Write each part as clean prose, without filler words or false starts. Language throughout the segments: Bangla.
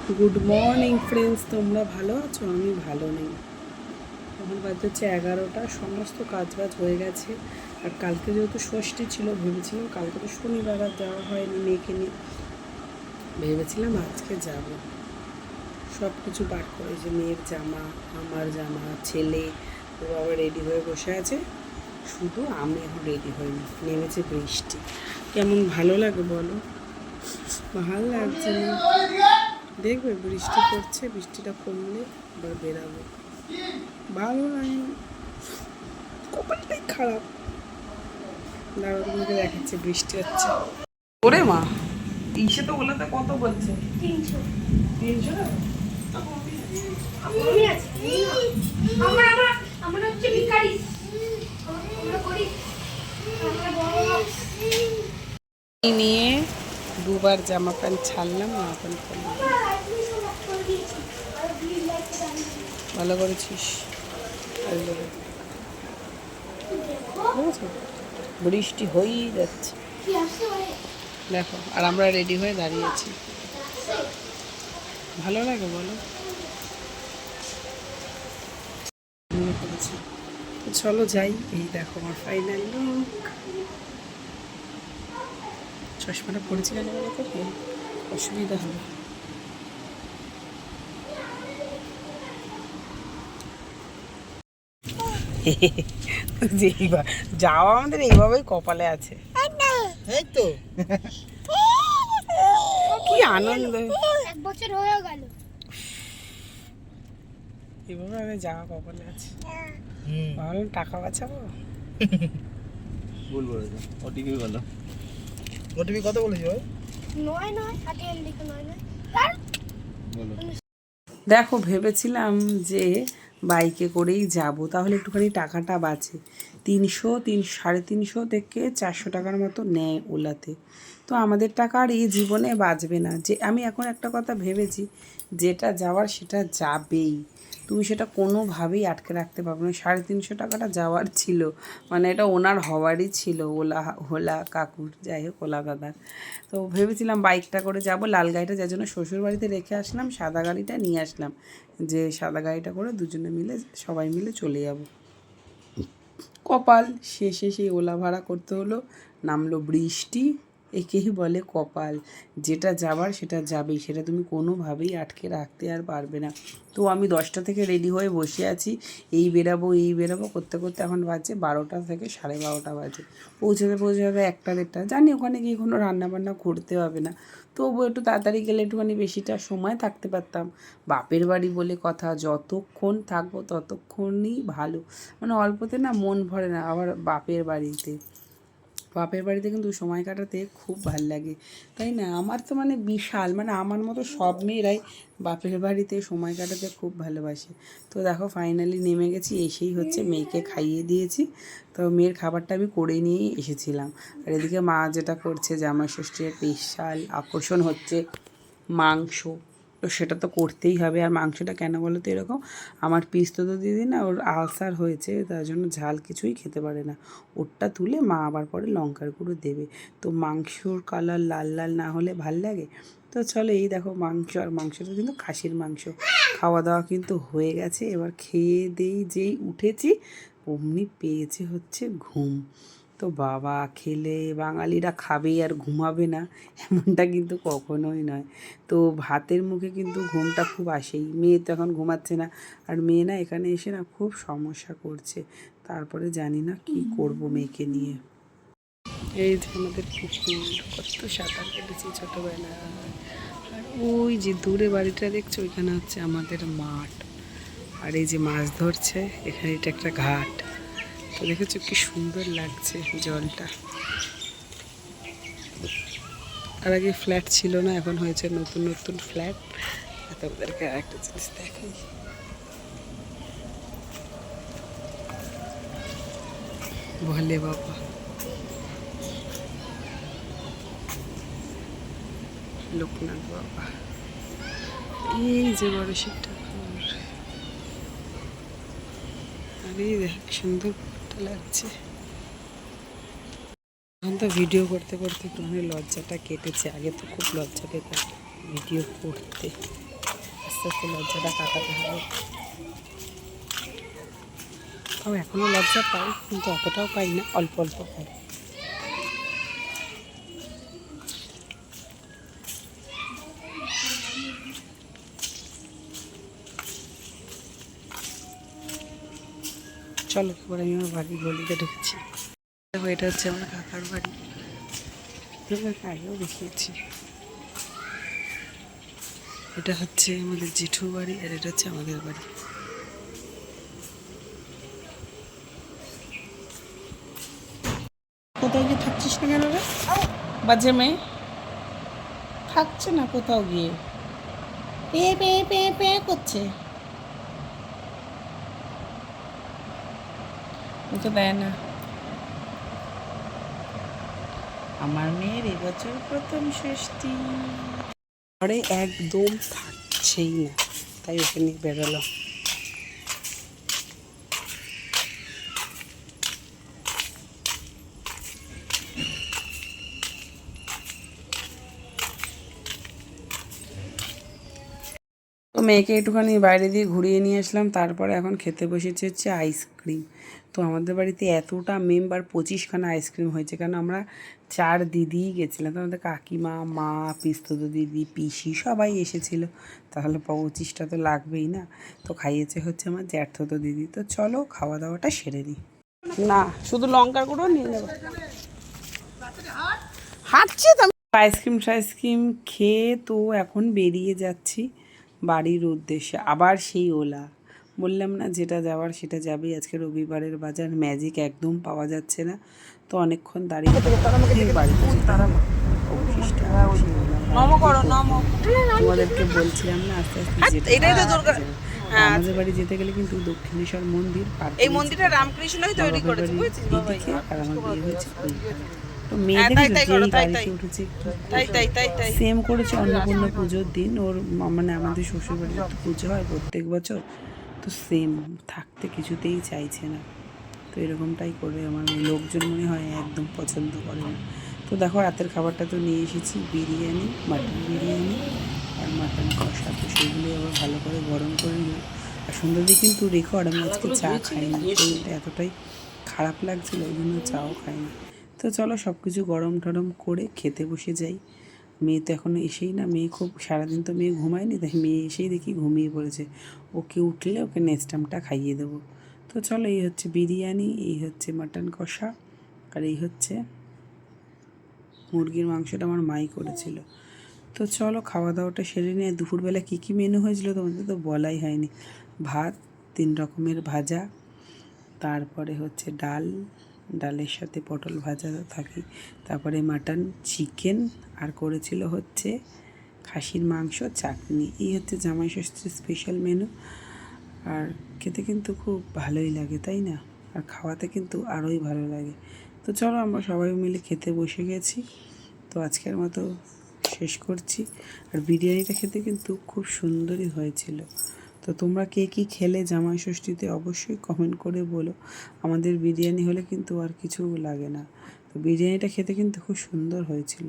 গুড মর্নিং ফ্রেন্ডস, তোমরা ভালো আছো? আমি ভালো নেই। এখন বাজে হচ্ছে 11টা, সমস্ত কাজবাজ হয়ে গেছে। আর কালকে যেহেতু ষষ্ঠী ছিল, ভেবেছিলাম কালকে তো শনিবার আর যাওয়া হয়নি মেয়েকে নিয়ে, ভেবেছিলাম আজকে যাব। সব কিছু বার করে, যে মেয়ের জামা, আমার জামা, ছেলে ও বাবা রেডি হয়ে বসে আছে, শুধু আমি এখন রেডি হইনি। নেমেছে বৃষ্টি, কেমন ভালো লাগে বলো? ভালো লাগছে না? দেখবে বৃষ্টি পড়ছে, বৃষ্টিটা কমলে আবার বেরাবো। ভালো লাগে না, কপালটাই খারাপ। দাঁড়াও, তোমাকে দেখাচ্ছে বৃষ্টি হচ্ছে। ওরে মা, ইসে তো ওলাতে কত বলছে? 300। 300 নিয়ে দুবার জামা প্যান্ট ছাড়লাম, জামা প্যান্ট পরলাম। ভালো করেছিস। বৃষ্টি হয়েই যাচ্ছে দেখো, আর আমরা রেডি হয়ে দাঁড়িয়েছি। ভালো লাগে বলো? তো চলো যাই। এই দেখো আমার ফাইনাল লুক। চশমাটা পড়েছি কেন বলো তো? অসুবিধা হবে। যাওয়া আমাদের এইভাবেই কপালে আছে। তো কি আনন্দ! 1 বছর হয়ে গেল এইভাবে আমি যাওয়া কপালে আছে। ভাবলাম টাকা বাঁচাবো। ভুল বলেছো। ওটিপি বলো। ওটিপি কত বলেছি ভাই? 9 8 লিখে 9 বলো। দেখো, ভেবেছিলাম যে বাইকে করেই যাব, তাহলে একটুখানি টাকাটা বাঁচে। 300 300 350 থেকে 400 টাকার মতো নেয় ওলাতে। তো আমাদের টাকা আর এই জীবনে বাঁচবে না। যে আমি এখন একটা কথা ভেবেছি, যেটা যাওয়ার সেটা যাবেই। তুমি সেটা কোনোভাবেই আটকে রাখতে পারবে না। 350 টাকাটা যাওয়ার ছিল, মানে এটা ওনার হওয়ারই ছিল, ওলা কাকুর, যাই হোক ওলা দাদার। তো ভেবেছিলাম বাইকটা করে যাব, লাল গাড়িটা যার জন্য শ্বশুর বাড়িতে রেখে আসলাম, সাদা গাড়িটা নিয়ে আসলাম, যে সাদা গাড়িটা করে দুজনে মিলে সবাই মিলে চলে যাব। কপাল, শেষে সেই ওলা ভাড়া করতে হলো, নামলো বৃষ্টি। একেই বলে কপাল। যেটা যাবার সেটা যাবেই, সেটা তুমি কোনোভাবেই আটকে রাখতে আর পারবে না। তো আমি 10টা থেকে রেডি হয়ে বসে আছি, এই বেরাবো করতে করতে এখন বাজে 12টা থেকে 12:30 বাজে। পৌঁছাতে 1টা 1:30। জানি ওখানে গিয়ে কোনো রান্নাবান্না করতে হবে না, তবুও একটু তাড়াতাড়ি গেলে একটুখানি বেশিটা সময় থাকতে পারতাম। বাপের বাড়ি বলে কথা, যতক্ষণ থাকবো ততক্ষণই ভালো। মানে অল্পতে না মন ভরে না, আবার বাপের বাড়িতে কিন্তু সময় কাটাতে খুব ভাল লাগে, তাই না? আমার তো মানে বিশাল, মানে আমার মতো সব মেয়েরাই বাপের বাড়িতে সময় কাটাতে খুব ভালোবাসে। তো দেখো ফাইনালি নেমে গেছি, এসেই হচ্ছে মেয়েকে খাইয়ে দিয়েছি। তো মেয়ের খাবারটা আমি করে নিয়েই এসেছিলাম। আর এদিকে মা যেটা করছে, জামাই ষষ্ঠীর বিশাল আকর্ষণ হচ্ছে মাংস। তো সেটা তো করতেই হবে। আর মাংসটা কেন বলো তো এরকম, আমার পিস্তো তো দিদি না, ওর আলসার হয়েছে, তার জন্য ঝাল কিছুই খেতে পারে না। ওরটা তুলে মা আবার পরে লঙ্কার গুঁড়ো দেবে। তো মাংসর কালার লাল লাল না হলে ভাল লাগে? তো চলো, এই দেখো মাংস, আর মাংসটা কিন্তু খাসির মাংস। খাওয়া দাওয়া কিন্তু হয়ে গেছে, এবার খেয়ে দেই যেই উঠেছি অমনি পেয়েছে হচ্ছে ঘুম। তো বাবা, খেলে বাঙালিরা খাবেই আর ঘুমাবে না এমনটা কিন্তু কখনোই নয়। তো ভাতের মুখে কিন্তু ঘুমটা খুব আসেই। মেয়ে তো এখন ঘুমাচ্ছে না, আর মেয়ে না এখানে এসে না খুব সমস্যা করছে। তারপরে জানি না কি করব মেয়েকে নিয়ে। এই যে আমাদের পুকুর, কত সাঁতার কেটেছি ছোটোবেলায়। আর ওই যে দূরে বাড়িটা দেখছো, ওইখানে হচ্ছে আমাদের মাঠ। আর এই যে মাছ ধরছে, এখানে এটা একটা ঘাট। তো দেখেছো কি সুন্দর লাগছে জলটা। আর আগে ফ্ল্যাট ছিল না, এখন হয়েছে নতুন নতুন ফ্ল্যাট। তোমাদেরকে আরেকটা জিনিস দেখাই। বলে বাবা, লোকনাথ বাবা, এই যে বড় শিব ঠাকুর। আর এই দেখ সুন্দর লাগছে। এখন তো ভিডিও করতে করতে একটুখানি লজ্জাটা কেটেছে, আগে তো খুব লজ্জা পেতাম ভিডিও করতে। আস্তে আস্তে লজ্জাটা কাটাতে হবে। তাও এখনও লজ্জা পাই, কিন্তু অতটাও পাই না, অল্প অল্প পাই। চলো এবার আমি আমার বাড়ির গলিতে ঢুকছি। দেখো এটা হচ্ছে আমার কাকার বাড়ি, তোমাকে আগেও দেখিয়েছি। এটা হচ্ছে আমাদের জেঠু বাড়ি, আর এটা হচ্ছে আমাদের বাড়ি। কোথাও গিয়ে থাকছিস না কেন রে বাজে মেয়ে? থাকছে না কোথাও গিয়ে, পে পে পে পে করছে। ও তো দেয় না। আমার মেয়ের এবছর প্রথম ষষ্ঠী, ঘরে একদম থাকছেই না, তাই ওকে নিয়ে বেরোলো। তো মেয়েকে একটুখানি বাইরে দিয়ে ঘুরিয়ে নিয়ে আসলাম, তারপরে এখন খেতে বসেছে হচ্ছে আইসক্রিম। তো আমাদের বাড়িতে এতটা মেম্বার 25খানা আইসক্রিম হয়েছে, কারণ আমরা 4 দিদিই গেছিলাম। তো আমাদের কাকিমা, মা, পিস্তত দিদি, পিসি সবাই এসেছিলো, তাহলে 25টা তো লাগবেই না। তো খাইয়েছে হচ্ছে আমার জ্যাঠতো দিদি। তো চলো খাওয়া দাওয়াটা সেরে নিই। না শুধু লঙ্কার গুঁড়ো নিয়ে নেবো, হাঁটছি তো। আইসক্রিম টাইসক্রিম খেয়ে তো এখন বেরিয়ে যাচ্ছি বাড়ির উদ্দেশ্যে। আবার সেই ওলা, বললাম না যেটা যাওয়ার সেটা যাবেই। আজকে রবিবারের বাজার, ম্যাজিক একদম পাওয়া যাচ্ছে না, তো অনেকক্ষণ দাঁড়িয়ে বাড়িতে তোমাদেরকে বলছিলাম না আস্তে আস্তে আমাদের বাড়ি যেতে গেলে কিন্তু দক্ষিণেশ্বর মন্দির, এই মন্দিরটা রামকৃষ্ণই তৈরি করেছে বুঝেছিস বাবা। আর আমার বিয়ে হয়েছে তো মেয়েদের যেই বাড়িতে উঠেছে সেম করেছে অন্নপূর্ণা পুজোর দিন। ওর মানে আমাদের শ্বশুর বাড়িতে তো পুজো হয় প্রত্যেক বছর, তো সেম থাকতে কিছুতেই চাইছে না। তো এরকমটাই করে আমার লোকজন মনে হয় একদম পছন্দ করে না। তো দেখো রাতের খাবারটা তো নিয়ে এসেছি, বিরিয়ানি, মাটন বিরিয়ানি আর মাটন কষা। তো সেগুলো আবার ভালো করে গরম করে নিই। আর সুন্দরী কিন্তু রেকর্ড, আমি আজকে চা খাইনি, শরীরটা এতটাই খারাপ লাগছিল ওই জন্য চাও খাইনি। তো চলো সব কিছু গরম টরম করে খেতে বসে যাই। মেয়ে তো এখনও এসেই না, মেয়ে খুব সারাদিন তো মেয়ে ঘুমায়নি, তাই মেয়ে এসেই দেখি ঘুমিয়ে পড়েছে। ওকে উঠলে ওকে নেক্সট টাইমটা খাইয়ে দেবো। তো চলো এই হচ্ছে বিরিয়ানি, এই হচ্ছে মাটন কষা, আর এই হচ্ছে মুরগির মাংসটা আমার মাই করেছিল। তো চলো খাওয়া দাওয়াটা সেরে নিয়ে। দুপুরবেলা কী কী মেনু হয়েছিল তোমাদের তো বলাই হয়নি। ভাত, 3 রকমের ভাজা, তারপরে হচ্ছে ডাল, ডালের সাথে পটল ভাজা থাকি, তারপরে মাটন, চিকেন, আর করেছিল হচ্ছে খাসির মাংস, চাটনি। এই হচ্ছে জামাই ষষ্ঠীর স্পেশাল মেনু। আর খেতে কিন্তু খুব ভালোই লাগে, তাই না? আর খাওয়াতে কিন্তু আরোই ভালো লাগে। তো চলো আমরা সবাই মিলে খেতে বসে গেছি। তো আজকের মতো শেষ করছি। আর বিরিয়ানিটা খেতে কিন্তু খুব সুন্দরই হয়েছিল। তো তোমরা কে কী খেলে জামাই ষষ্ঠীতে অবশ্যই কমেন্ট করে বলো। আমাদের বিরিয়ানি হলে কিন্তু আর কিছু লাগে না। তো বিরিয়ানিটা খেতে কিন্তু খুব সুন্দর হয়েছিল,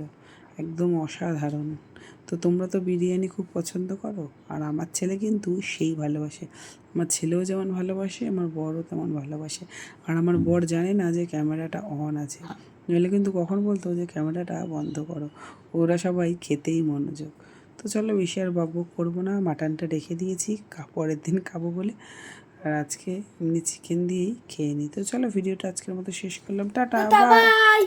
একদম অসাধারণ। তো তোমরা তো বিরিয়ানি খুব পছন্দ করো, আর আমার ছেলে কিন্তু সেই ভালোবাসে। আমার ছেলেও যেমন ভালোবাসে, আমার বরও তেমন ভালোবাসে। আর আমার বর জানে না যে ক্যামেরাটা অন আছে, নইলে কিন্তু কখন বলতো যে ক্যামেরাটা বন্ধ করো। ওরা সবাই খেতেই মনোযোগ। তো চলো বেশি আর বকবক করবো না, মাটনটা রেখে দিয়েছি পরের দিন খাবো বলে। আর আজকে এমনি চিকেন দিয়েই খেয়ে নিই। তো চলো ভিডিওটা আজকের মতো শেষ করলাম, টাটা বাই।